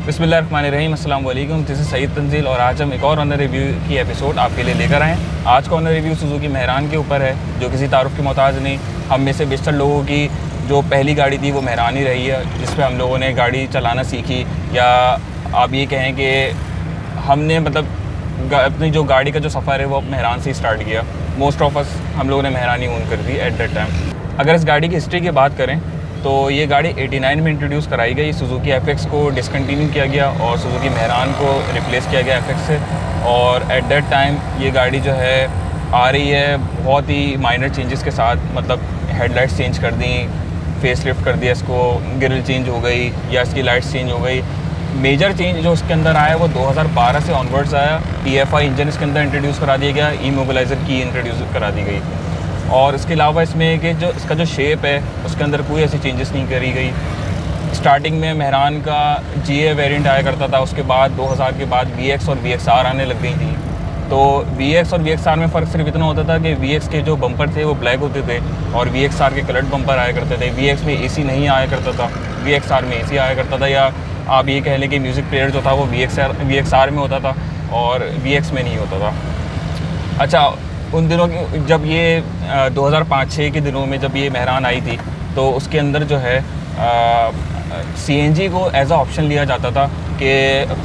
बिस्मिल्लाहिर्रहमानिर्रहीम, अस्सलाम वालेकुम। दिस इज़ सईद तंजील और आज हम एक और ऑनर रिव्यू की एपिसोड आपके लिए लेकर आए हैं। आज का ऑनर रिव्यू सुजुकी मेहरान के ऊपर है, जो किसी तारुफ के मोहताज नहीं। हम में से बेशतर लोगों की जो पहली गाड़ी थी वो मेहरान ही रही है, जिस पे हम लोगों ने गाड़ी चलाना सीखी, या आप ये कहें कि हमने मतलब अपनी जो गाड़ी का जो सफ़र है वो मेहरान से ही स्टार्ट किया। मोस्ट ऑफ अस हम लोगों ने मेहरान ही ओन कर दी एट दैट टाइम। अगर इस गाड़ी की हिस्ट्री की बात करें तो ये गाड़ी 89 में इंट्रोड्यूस कराई गई। सुजुकी एफएक्स को डिसकंटिन्यू किया गया और सुजुकी मेहरान को रिप्लेस किया गया एफएक्स से। और एट दैट टाइम ये गाड़ी जो है आ रही है बहुत ही माइनर चेंजेस के साथ, मतलब हेडलाइट्स चेंज कर दी, फेस लिफ्ट कर दिया इसको, ग्रिल चेंज हो गई या इसकी लाइट्स चेंज हो गई। मेजर चेंज जो इसके अंदर आया वो 2012 से ऑनवर्ड्स आया। TFI इंजन इसके अंदर इंट्रोड्यूस करा दिया गया, इमोबिलाइज़र की इंट्रोड्यूस करा दी गई। और इसके अलावा इसमें कि जो इसका जो शेप है उसके अंदर कोई ऐसी चेंजेस नहीं करी गई। स्टार्टिंग में मेहरान का GA वेरिएंट आया करता था, उसके बाद 2000 के बाद VX और VXR आने लग गई थी। तो VX और VXR में फ़र्क सिर्फ इतना होता था कि VX के जो बम्पर थे वो ब्लैक होते थे और VXR के कलर्ड बम्पर आया करते थे। VX में AC नहीं आया करता था, VXR में AC आया करता था। या आप ये कह लें कि म्यूज़िक प्लेयर जो था वो VXR में होता था और VX में नहीं होता था। अच्छा, उन दिनों की जब ये 2005-06 के दिनों में जब ये मेहरान आई थी तो उसके अंदर जो है CNG को एज अ ऑप्शन लिया जाता था कि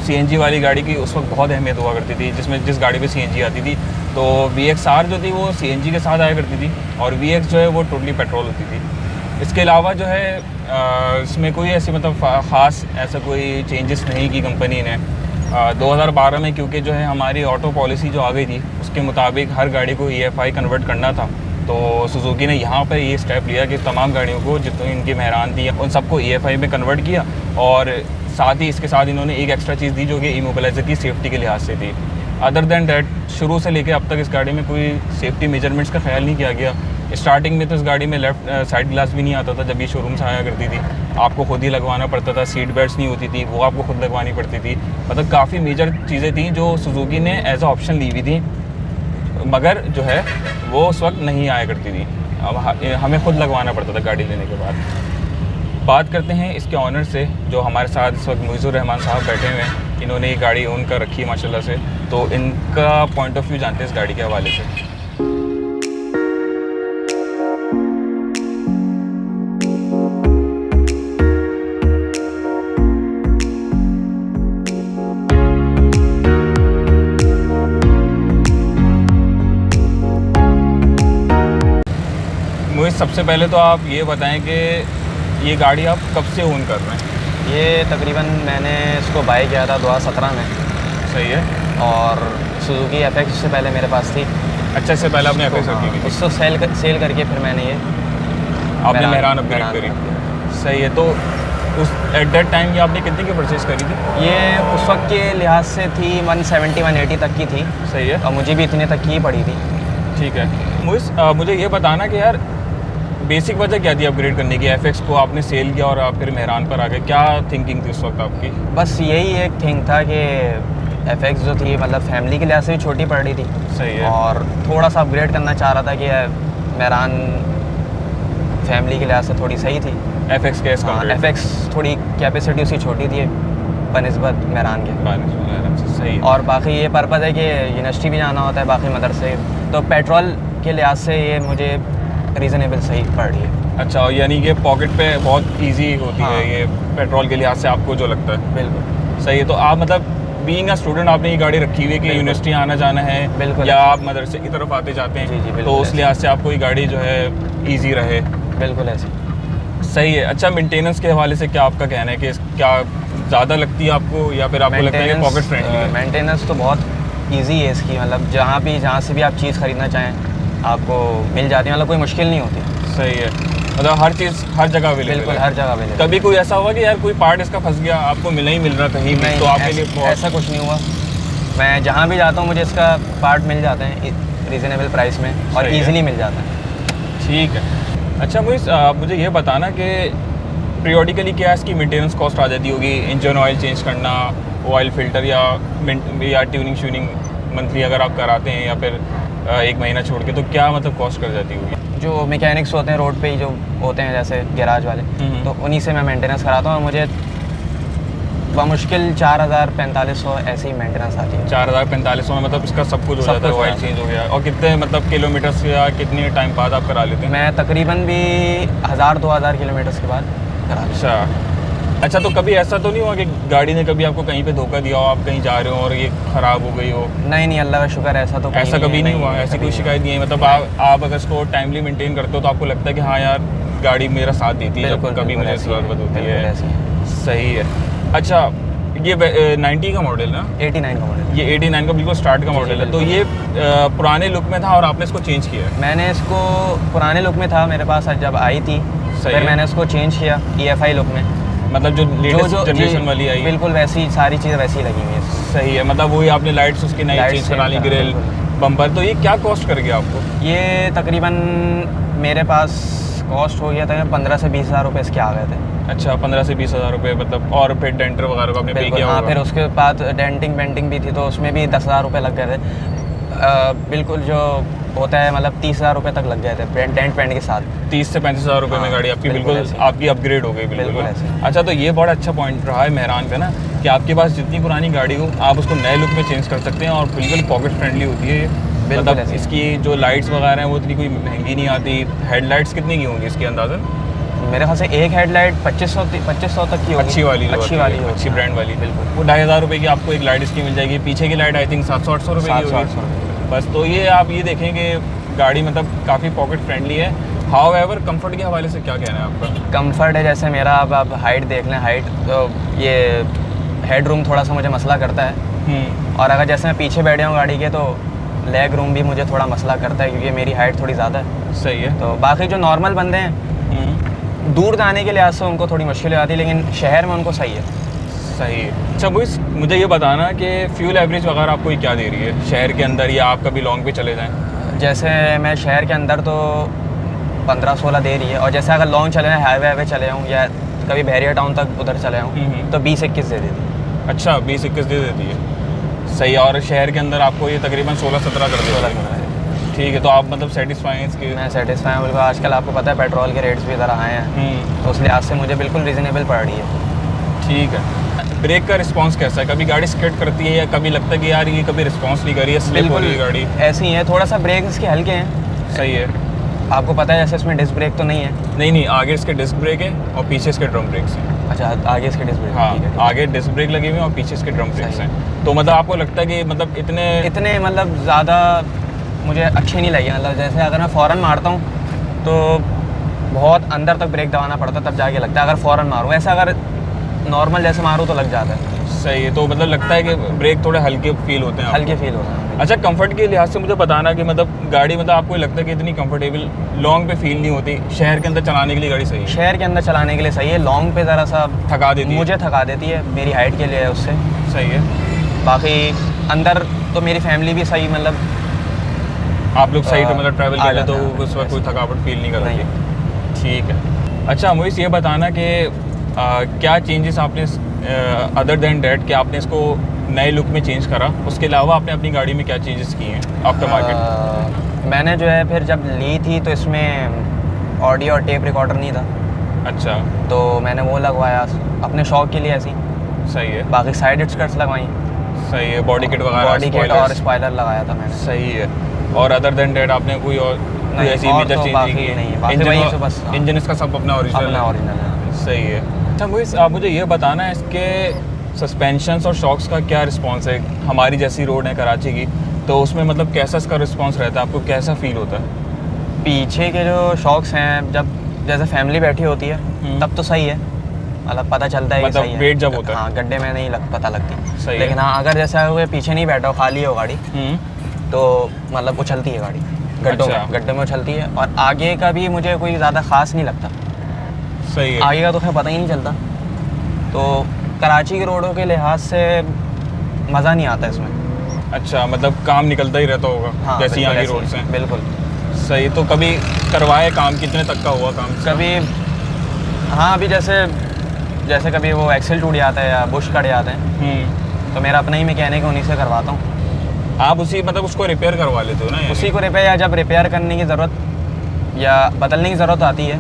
CNG वाली गाड़ी की उस वक्त बहुत अहमियत हुआ करती थी, जिस गाड़ी पे CNG आती थी। तो VXR जो थी वो CNG के साथ आया करती थी और VX जो है वो टोटली पेट्रोल होती थी। इसके अलावा जो है इसमें कोई ऐसी मतलब ख़ास ऐसा कोई चेंजेस नहीं की कंपनी ने। 2012 में क्योंकि जो है हमारी ऑटो पॉलिसी जो आ गई थी उसके मुताबिक हर गाड़ी को EFI कन्वर्ट करना था, तो सुजुकी ने यहाँ पर ये स्टेप लिया कि तमाम गाड़ियों को जितनी इनकी मेहरान थी उन सबको EFI में कन्वर्ट किया। और साथ ही इसके साथ इन्होंने एक एक्स्ट्रा चीज़ दी जो कि इमोबिलाइज़र की सेफ्टी के लिहाज से थी। अदर दैन डैट शुरू से लेकर अब तक इस गाड़ी में कोई सेफ्टी मेजरमेंट्स का ख्याल नहीं किया गया। स्टार्टिंग में तो इस गाड़ी में लेफ़्ट साइड ग्लास भी नहीं आता था जब ये शोरूम से आया करती थी, आपको खुद ही लगवाना पड़ता था। सीट बेल्ट्स नहीं होती थी, वो आपको खुद लगवानी पड़ती थी। मतलब काफ़ी मेजर चीज़ें थी जो सुजुकी ने एज अ ऑप्शन ली हुई थी, मगर जो है वो उस वक्त नहीं आया करती थी। अब हमें खुद लगवाना पड़ता था गाड़ी लेने के बाद। बात करते हैं इसके ऑनर से जो हमारे साथ इस वक्त मुइज़ुर रहमान साहब बैठे हुए हैं। इन्होंने ये गाड़ी ओन कर रखी है माशाल्लाह से, तो इनका पॉइंट ऑफ व्यू जानते हैं इस गाड़ी के हवाले से। मुझे सबसे पहले तो आप ये बताएं कि ये गाड़ी आप कब से ओन कर रहे हैं? ये तकरीबन मैंने इसको बाय किया था 2017 में। सही है। और सुजुकी एफएक्स से पहले मेरे पास थी। अच्छा, इससे पहले आपने एफएक्स रखी थी? उसको सेल करके फिर मैंने ये आपने मेहरान अपग्रेड करी। सही है। तो उस एट दैट टाइम ये आपने कितने की परचेज़ करी थी? ये उस वक्त के लिहाज से थी 170-180 तक की थी। सही है। और मुझे भी इतने तक की ही पड़ी थी। ठीक है। मुझे ये बताना कि यार बेसिक वजह क्या थी अपग्रेड करने की? एफएक्स को आपने सेल किया और आप फिर मेहरान पर आ गए, क्या थिंकिंग थी उस वक्त आपकी? बस यही एक थिंग था कि एफएक्स जो थी मतलब फैमिली के लिहाज से भी छोटी पड़ रही थी। सही है। और थोड़ा सा अपग्रेड करना चाह रहा था कि मेहरान फैमिली के लिहाज से थोड़ी सही थी। एफएक्स के एफएक्स थोड़ी कैपेसिटी उसकी छोटी थी बनिस्बत मेहरान के। सही। और बाकी ये पर्पज़ है कि यूनिवर्सिटी भी जाना होता है बाकी मदरसे, तो पेट्रोल के लिहाज से ये मुझे रीज़नेबल सही पड़ रही है। अच्छा, यानी कि पॉकेट पे बहुत इजी होती है ये पेट्रोल के लिहाज से आपको जो लगता है? बिल्कुल सही है। तो आप मतलब बीइंग अ स्टूडेंट आपने ये गाड़ी रखी हुई है कि यूनिवर्सिटी आना जाना है, बिल्कुल, या आप मदरसे की तरफ आते जाते हैं? जी, तो उस लिहाज से आपको ये गाड़ी जो है ईजी रहे। बिल्कुल ऐसे। सही है। अच्छा, मेंटेनेंस के हवाले से क्या आपका कहना है कि क्या ज़्यादा लगती है आपको, या फिर आपको लगता है कि पॉकेट फ्रेंडली है? मेंटेनेंस तो बहुत ईजी है इसकी, मतलब जहाँ से भी आप चीज़ ख़रीदना चाहें आपको मिल जाती है, मतलब कोई मुश्किल नहीं होती। सही है। मतलब हर चीज़ हर जगह अवेलेबल बिल्कुल है। हर जगह अवेलेबल। कभी कोई ऐसा हुआ कि यार कोई पार्ट इसका फंस गया, आपको मिला ही मिल रहा कहीं भी, नहीं, तो आपके लिए बहुत ऐसा कुछ नहीं हुआ। मैं जहाँ भी जाता हूँ मुझे इसका पार्ट मिल जाते हैं रीज़नेबल प्राइस में और सही है। ईजिली मिल जाता है। ठीक है। अच्छा मुझे मुझे ये बताना कि पीरियोडिकली क्या इसकी मेंटेनेंस कॉस्ट आ जाती होगी, इंजन ऑयल चेंज करना, ऑयल फिल्टर या ट्यूनिंग श्यूनिंग मंथली अगर आप कराते हैं या फिर एक महीना छोड़ के, तो क्या मतलब कॉस्ट कर जाती होगी? जो मैकेनिक्स होते हैं रोड पे ही जो होते हैं जैसे गैराज वाले, हम्म। तो उन्हीं से मैं मेंटेनेंस कराता हूँ और मुझे मुश्किल 4,000-4,500 ऐसी ही मेंटेनेंस आती है। 4,000-4,500 में मतलब इसका सब कुछ हो सब जाता है, कुछ ऑयल है। चेंज हो गया, और कितने मतलब किलोमीटर्स या कितने टाइम बाद आप करा लेते हैं? मैं तकरीबन भी 1,000-2,000 किलोमीटर के बाद करा लेता अच्छा, तो कभी ऐसा तो नहीं हुआ कि गाड़ी ने कभी आपको कहीं पे धोखा दिया हो, आप कहीं जा रहे हो और ये ख़राब हो गई हो? हूँ। नहीं, अल्लाह का शुक्र है ऐसा तो ऐसा कभी नहीं हुआ, ऐसी कोई शिकायत नहीं है? मतलब आप अगर इसको टाइमली मेंटेन करते हो तो आपको लगता है कि हाँ यार गाड़ी मेरा साथ देती है जब कभी मुझे ज़रूरत होती है। सही है। अच्छा, ये 90 का मॉडल ना? 89 का मॉडल। ये 89 का बिल्कुल स्टार्ट का मॉडल है, तो ये पुराने लुक में था और आपने इसको चेंज किया है? मैंने इसको पुराने लुक में था मेरे पास जब आई थी, सही फिर है। मैंने इसको चेंज किया EFI लुक में। मतलब जो लेटेस्ट जनरेशन जी, वाली आई है? बिल्कुल वैसी सारी चीज़ें वैसी लगी हुई हैं। सही है, मतलब वही आपने लाइट्स उसकी नई Lights चेंज same करा ली, करा, ग्रिल, बिल्कुल। बम्पर, तो ये क्या कॉस्ट कर गया आपको? ये तकरीबन मेरे पास कॉस्ट हो गया था 15 से 20 हज़ार रुपये इसके आ गए थे। अच्छा, 15 से 20 हज़ार रुपये, मतलब और फिर डेंटर वगैरह को आपने पे बिल्कुल किया हाँ, होगा? फिर उसके बाद डेंटिंग वेंटिंग भी थी तो उसमें भी 10,000 रुपये लग गए थे। बिल्कुल जो होता है मतलब 30,000 रुपये तक लग गए थे डेंट पेंट के साथ। 30 से 35 हज़ार रुपये में हाँ, गाड़ी आपकी बिल्कुल बिल्कुल ऐसे। आपकी अपग्रेड हो गई बिल्कुल। बिल्कुल ऐसे। अच्छा, तो ये बड़ा अच्छा पॉइंट रहा है मेहरान का ना, कि आपके पास जितनी पुरानी गाड़ी हो आप उसको नए लुक में चेंज कर सकते हैं और बिल्कुल पॉकेट फ्रेंडली होती है ये। मतलब ऐसे। इसकी जो लाइट्स वगैरह हैं वो इतनी कोई महंगी नहीं आती। हेडलाइट्स कितने की होंगी इसकी अंदाज़न? मेरे ख्याल से एक हेडलाइट 2500 तक की होगी। अच्छी वाली जो अच्छी होती वाली है, होगी, अच्छी हाँ, ब्रांड वाली, बिल्कुल। वो 2,500 रुपये की आपको एक लाइट इसकी मिल जाएगी। पीछे की लाइट आई थिंक 700-800 रुपये की 700-800 होगी बस। तो ये आप ये देखें कि गाड़ी मतलब काफ़ी पॉकेट फ्रेंडली है। हाउ एवर कम्फर्ट के हवाले से क्या कहना है आपका? कंफर्ट है, जैसे मेरा अब हाइट देख लें, हाइट तो ये हेड रूम थोड़ा सा मुझे मसला करता है, और अगर जैसे मैं पीछे बैठ जाऊँ गाड़ी के तो लेग रूम भी मुझे थोड़ा मसला करता है क्योंकि मेरी हाइट थोड़ी ज़्यादा है। सही है। तो बाकी जो नॉर्मल बंदे हैं दूर जाने के लिहाज से उनको थोड़ी मुश्किल आती है, लेकिन शहर में उनको सही है। सही है। अच्छा मुझे ये बताना कि फ्यूल एवरेज वगैरह आपको ये क्या दे रही है शहर के अंदर, या आप कभी लॉन्ग पे चले जाएँ? जैसे मैं शहर के अंदर तो 15-16 दे रही है, और जैसे अगर लॉन्ग चले जाएँ, हाईवे चले जाऊँ या कभी बहरिया टाउन तक उधर चले जाऊँ तो 20-21 दे देती है। अच्छा, 20-21 दे देती है। सही है। और शहर के अंदर आपको ये तकरीबन 16-17 कर देती है। ठीक है, तो आप मतलब सेटिस्फाई हैं इसके? मैं सेटिस्फाई हूँ बिल्कुल। आजकल आपको पता है पेट्रोल के रेट्स भी ज़रा आए हैं, तो उस लिहाज से मुझे बिल्कुल रीज़नेबल पड़ रही है। ठीक है। ब्रेक का रिस्पांस कैसा है? कभी गाड़ी स्किड करती है या कभी लगता है कि यार ये कभी रिस्पांस नहीं कर रही है, स्लिप हो रही है गाड़ी? ऐसी ही है, थोड़ा सा ब्रेक इसके हल्के हैं। सही है। आपको पता है जैसे इसमें डिस्क ब्रेक तो नहीं है। नहीं, आगे इसके डिस्क ब्रेक है और पीछे इसके ड्रम ब्रेक्स हैं। अच्छा, आगे इसके डिस्क ब्रेक? हाँ, ठीक है। आगे डिस्क ब्रेक लगे हुए हैं और पीछे इसके ड्रम ब्रेक्स सही हैं। तो मतलब आपको लगता है कि मतलब इतने मतलब ज़्यादा मुझे अच्छे नहीं लगे। मतलब जैसे अगर मैं फ़ौरन मारता हूँ तो बहुत अंदर तक ब्रेक दबाना पड़ता है, तब जाके लगता है। अगर फ़ौरन मारूँ, ऐसा अगर नॉर्मल जैसे मारूँ तो लग जाता है। सही है। तो मतलब लगता है कि ब्रेक थोड़े हल्के फील होते हैं आपको? हल्के फील होता है। अच्छा, कंफर्ट के लिहाज से मुझे बताना कि मतलब गाड़ी मतलब आपको लगता है कि इतनी कंफर्टेबल लॉन्ग पे फील नहीं होती, शहर के अंदर चलाने के लिए गाड़ी सही है? शहर के अंदर चलाने के लिए सही है, लॉन्ग पे ज़रा सा थका देती है? मुझे थका देती है, मेरी हाइट के लिए है उससे। सही है। बाकी अंदर तो मेरी फैमिली भी सही, मतलब आप लोग सही मतलब ट्रैवल कर ले तो जाते हैं, उस वक्त कोई थकावट फील नहीं करती? नहीं। ठीक है। अच्छा मुझे ये बताना कि क्या चेंजेस आपने अदर देन डैट कि आपने इसको नए लुक में चेंज करा, उसके अलावा आपने अपनी गाड़ी में क्या चेंजेस किए हैं आफ्टर मार्केट? मैंने जो है फिर जब ली थी तो इसमें ऑडियो और टेप रिकॉर्डर नहीं था। अच्छा। तो मैंने वो लगवाया अपने शौक के लिए ऐसी। सही है। बाकी साइड स्कर्ट्स लगवाई। सही है। बॉडी किट वगैरह? बॉडी किट और स्पॉइलर लगाया था मैंने। सही है। और अदर देन डैट आपने कोई और नहीं, ऐसी और मेजर तो चेंज बाकी की नहीं है। बाकी वही तो बस, हाँ। इंजन इसका सब अपना ओरिजिनल है। सही है। अच्छा आप मुझे ये बताना है इसके सस्पेंशंस और शॉक्स का क्या रिस्पांस है? हमारी जैसी रोड है कराची की, तो उसमें मतलब कैसा इसका रिस्पांस रहता है, आपको कैसा फील होता है? पीछे के जो शॉक्स हैं, जब जैसे फैमिली बैठी होती है तब तो सही है, मतलब पता चलता है मतलब कि सही है। वेट जब होता है? हाँ, गड्ढे में नहीं पता लगती। सही है। लेकिन हाँ, अगर जैसे वो पीछे नहीं बैठा हो, खाली हो गाड़ी, तो मतलब उछलती है गाड़ी। अच्छा। गड्ढों में उछलती है। और आगे का भी मुझे कोई ज़्यादा ख़ास नहीं लगता, सही है। आगे का तो खैर पता ही नहीं चलता। तो कराची के रोडों के लिहाज से मज़ा नहीं आता इसमें। अच्छा, मतलब काम निकलता ही रहता होगा हाँ, जैसे यहाँ की बिल्कुल रोड्स ऐसे ही, हैं। बिल्कुल। सही। तो कभी करवाए काम, कितने तक का हुआ काम? कभी हाँ, अभी जैसे कभी वो एक्सेल टूट जाता है या बुश कट जाते हैं, तो मेरा अपना ही मैकेनिक उन्हीं से करवाता हूँ। आप उसी मतलब उसको रिपेयर करवा लेते हो ना यानी? उसी को रिपेयर, या जब रिपेयर करने की ज़रूरत या बदलने की ज़रूरत आती है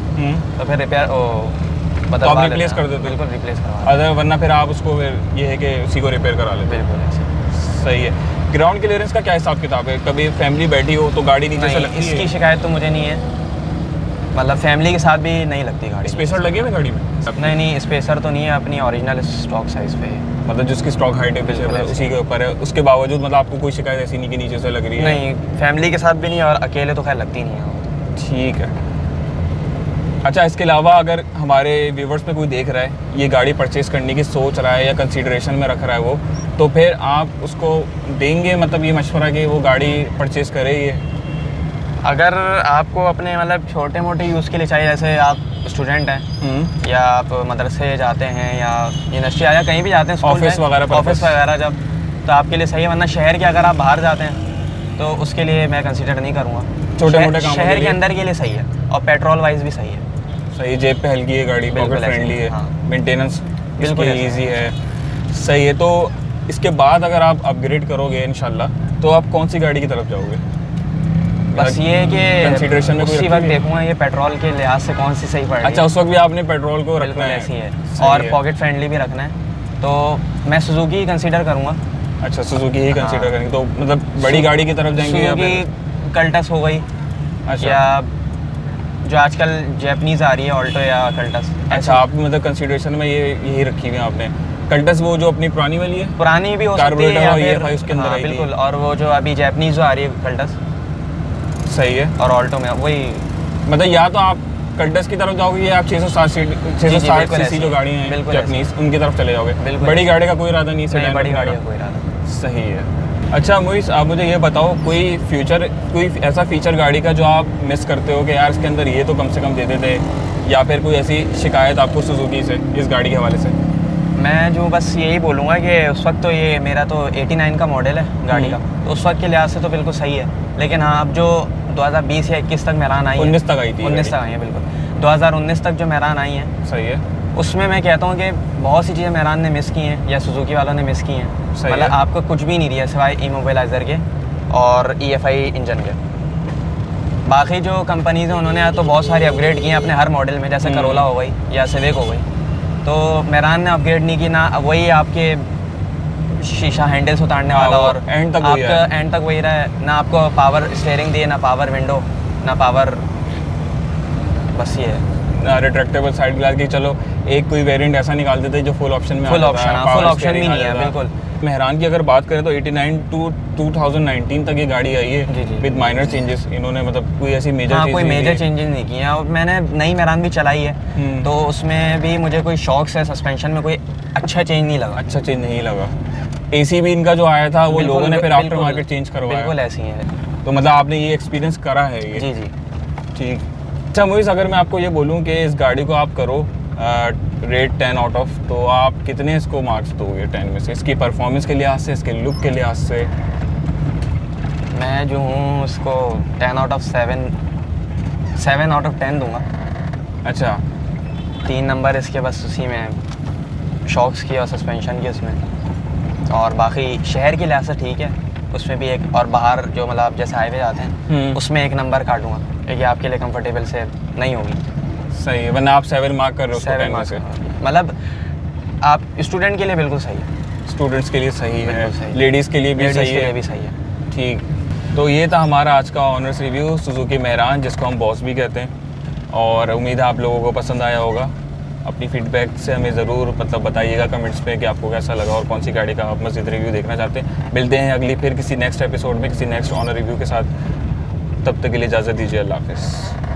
तो फिर रिपेयर तो आप रिप्लेस कर देते हो? बिल्कुल रिप्लेस करवा। अदर वरना फिर आप उसको फिर ये है कि उसी को रिपेयर करा लेते बिल्कुल ऐसे। हो। सही है। ग्राउंड क्लियरेंस का क्या हिसाब किताब है? कभी फैमिली बैठी हो तो गाड़ी नीचे से नहीं, लगती इसकी है? शिकायत तो मुझे नहीं है, मतलब फैमिली के साथ भी नहीं लगती गाड़ी। स्पेसर लगे हुए गाड़ी में? नहीं, स्पेसर तो नहीं है, अपनी ओरिजिनल स्टॉक साइज़ पे है। मतलब जिसकी स्टॉक हाइट है पीछे बिल्कुल उसी के ऊपर है, उसके बावजूद मतलब आपको कोई शिकायत ऐसी नहीं कि नीचे से लग रही है? नहीं, फैमिली के साथ भी नहीं, और अकेले तो खैर लगती नहीं है। ठीक है। अच्छा, इसके अलावा अगर हमारे व्यूवर्स में कोई देख रहा है, ये गाड़ी परचेज़ करने की सोच रहा है या कंसीडरेशन में रख रहा है वो, तो फिर आप उसको देंगे मतलब ये मशवरा कि वो गाड़ी परचेज़ करे ये? अगर आपको अपने मतलब छोटे मोटे यूज़ के लिए चाहिए, जैसे आप स्टूडेंट हैं या आप मदरसे जाते हैं या यूनिवर्सिटी या कहीं भी जाते हैं, ऑफिस वगैरह, ऑफिस वगैरह जब, तो आपके लिए सही है। वरना शहर के अगर आप बाहर जाते हैं तो उसके लिए मैं कंसीडर नहीं करूँगा। छोटे मोटे कामों शहर के के लिए? अंदर के लिए सही है, और पेट्रोल वाइज भी सही है। सही, जेब पे हल्की है गाड़ी, बिल्कुल पॉकेट ऐसे फ्रेंडली ही, है, हाँ। मेंटेनेंस बिल्कुल बिल्कुल ऐसे ईजी है। सही है। तो इसके बाद अगर आप अपग्रेड करोगे इंशाल्लाह, तो आप कौन सी गाड़ी की तरफ जाओगे? बस ये है कंसीडरेशन कि में कोई उसी रखी वक्त हुई है? देखूंगा ये पेट्रोल के लिहाज से कौन सी सही पड़ रही है। अच्छा, उस वक्त भी आपने पेट्रोल को रखना बिल्कुल है? ऐसी है, सही और है। पॉकेट फ्रेंडली भी रखना है, तो मैं सुजुकी ही कंसीडर करूँगा। अच्छा, सुजुकी ही हाँ। कंसीडर करेंगे तो मतलब बड़ी गाड़ी की तरफ जाएंगे या फिर? सुजुकी कल्टस हो गई, अच्छा। या जो आजकल जैपनीज़ आ रही है ऑल्टो या कल्टस। अच्छा, आप मतलब कंसीडरेशन में ये यही रखी हुई है आपने? कल्टस वो जो अपनी पुरानी वाली है? पुरानी भी हो सकती है, कार्बोरेटर या और फिर EFI उसके अंदर हाँ, आई थी। बिल्कुल। और वो जो अभी जैपनीज़ जो आ रही है कल्टस, सही है। और ऑल्टो में वही। मतलब या तो आप कल्टस की तरफ जाओगे या आप 660 बिल्कुल सीसी ऐसे। जो गाड़ी हैं बिल्कुल जापानीज, उनकी तरफ चले जाओगे? बिल्कुल बड़ी ऐसे। गाड़ी का कोई इरादा नहीं है? नहीं, सेडान बड़ी वगैरह गाड़ी का? का कोई इरादा। सही है। अच्छा मोइस, आप मुझे ये बताओ, कोई ऐसा फीचर गाड़ी का जो आप मिस करते हो कि यार इसके अंदर ये तो कम से कम दे देते, या फिर कोई ऐसी शिकायत आपको सुजुकी से इस गाड़ी के हवाले से? मैं जो बस यही बोलूँगा कि उस वक्त तो ये मेरा तो 89 का मॉडल है गाड़ी का, तो उस वक्त के लिहाज से तो बिल्कुल सही है। लेकिन हाँ, अब जो 2020 या 21 तक मेहरान आई है, 19 तक आई थी? 19 तक आई है, बिल्कुल 2019 तक जो मेहरान आई हैं, सही है। उसमें मैं कहता हूँ कि बहुत सी चीज़ें मेहरान ने मिस की हैं या सुजुकी वालों ने मिस की हैं। सही मतलब है। आपको कुछ भी नहीं दिया सिवाय इमोबिलाइज़र के और EFI इंजन के। बाकी जो कंपनीज़ हैं उन्होंने तो बहुत सारी अपग्रेड की हैं अपने हर मॉडल में, जैसे करोला हो गई या सिविक हो गई। तो मेहरान ने अपग्रेड नहीं की, ना वही आपके शीशा हैंडल्स उतारने हाँ, वाला, वो और एंड तक वही आपका एंड तक वही रहा है, ना आपको पावर स्टीयरिंग दिए, ना पावर विंडो, ना पावर, बस ये है। रिट्रैक्टेबल साइड ग्लास की, चलो एक कोई वेरिएंट ऐसा निकाल देते जो फुल ऑप्शन में फुल आता ऑप्शन, था, हाँ, फुल power ऑप्शन भी steering नहीं आ है, जाता। बिल्कुल। मेहरान की अगर बात करें तो 89 टू 2019 तक ये गाड़ी आई जी, है जी। With minor changes. इन्होंने मतलब कोई ऐसी मेजर हाँ, चीज़ कोई नहीं मेजर की। चेंजेस नहीं किए हैं, और मैंने नई मेहरान भी चलाई है, तो उसमें भी मुझे कोई शौक से सस्पेंशन में कोई अच्छा चेंज नहीं लगा। अच्छा चेंज नहीं लगा। AC भी इनका जो आया था वो बिल्कुल, लोगों ने फिर आफ्टर बिल्कुल, मार्केट चेंज करवाया। बिल्कुल ऐसी है। तो मतलब आपने ये एक्सपीरियंस करा है ये? जी जी। ठीक। अच्छा मोइस, अगर मैं आपको ये बोलूँ कि इस गाड़ी को आप करो रेट 10 आउट ऑफ, तो आप कितने इसको मार्क्स दोगे 10 में से? इसकी परफॉर्मेंस के लिहाज से, इसके लुक के लिहाज से? मैं जो हूँ उसको 10 आउट ऑफ 7 आउट ऑफ 10 दूंगा। अच्छा। 3 नंबर इसके बस उसी में शॉक्स की और सस्पेंशन की उसमें, और बाकी शहर के लिहाज से ठीक है उसमें भी एक, और बाहर जो मतलब जैसे हाईवे जाते हैं उसमें 1 नंबर काटूंगा, क्योंकि आपके लिए कंफर्टेबल से नहीं होगी। सही है, वरना आप 7 मार्क कर रहे हो? 7 मार्क्स, मतलब आप स्टूडेंट के लिए बिल्कुल सही है, स्टूडेंट्स के लिए सही है, बिल्कुल सही है। लेडीज़ के लिए भी लेडीज़ सही के लिए है। भी सही है। ठीक। तो ये था हमारा आज का ऑनर्स रिव्यू सुजुकी मेहरान, जिसको हम बॉस भी कहते हैं, और उम्मीद है आप लोगों को पसंद आया होगा। अपनी फीडबैक से हमें ज़रूर मतलब बताइएगा कमेंट्स पे कि आपको कैसा लगा और कौन सी गाड़ी का आप मज़ीद रिव्यू देखना चाहते हैं। मिलते हैं अगली फिर किसी नेक्स्ट एपिसोड में किसी नेक्स्ट ऑनर रिव्यू के साथ। तब तक के लिए इजाज़त दीजिए। अल्लाह हाफ़िज़।